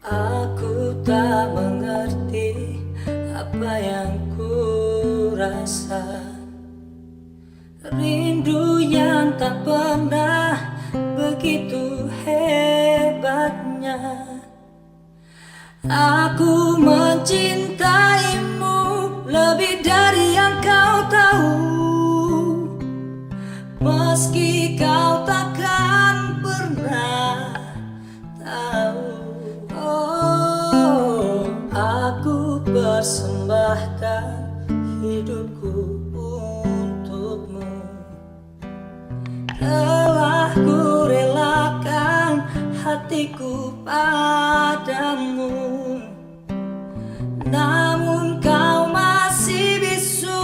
Aku tak mengerti apa yang ku rasa. Rindu yang tak pernah begitu hebatnya. Aku mencintaimu lebih dari yang kau tahu. Meski kau takkan pernah tahu. Oh, aku persembahkan hidupku untukmu. Telah ku relakan hatiku padamu. Namun kau masih bisu,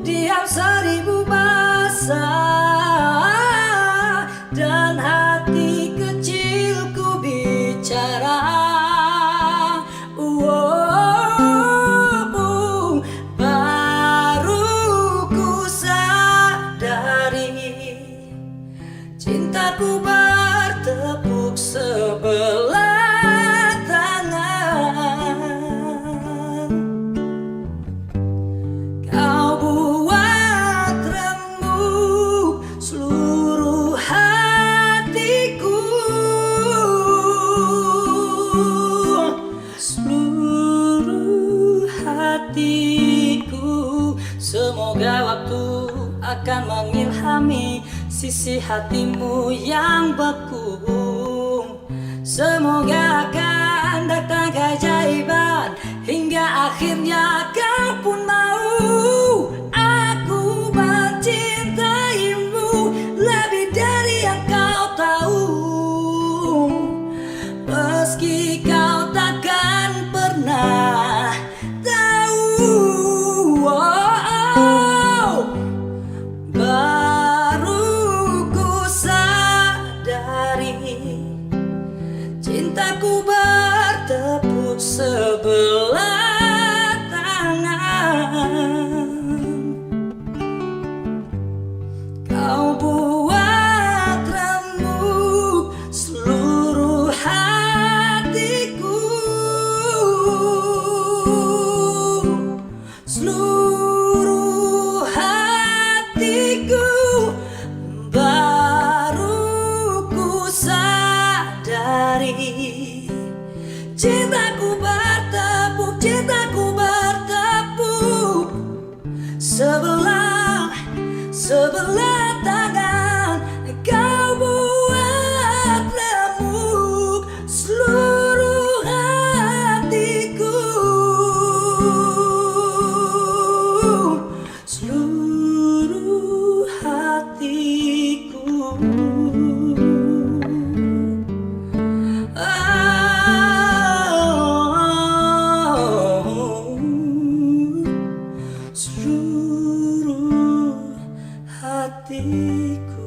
diam seribu bahasa. Dan hati kecilku bicara. Baru ku sadari cintaku bertepuk sebelah tangan. Kau buat remuk seluruh hatiku. Seluruh hatiku. Semoga waktu akan mengilhami sisi hatimu yang beku. Semoga akan datang keajaiban hingga akhirnya kau pun mau. Aku mencintaimu lebih dari yang kau tahu. Meski kau takkan pernah tahu. Baru ku sadari cintaku bertepuk sebelah tangan. Kau buat remuk seluruh hatiku. Seluruh hatiku. Baru ku sadari cintaku bertepuk sebelah tangan. Kau buat remuk seluruh hatiku. Seluruh hatiku. Seluruh hatiku.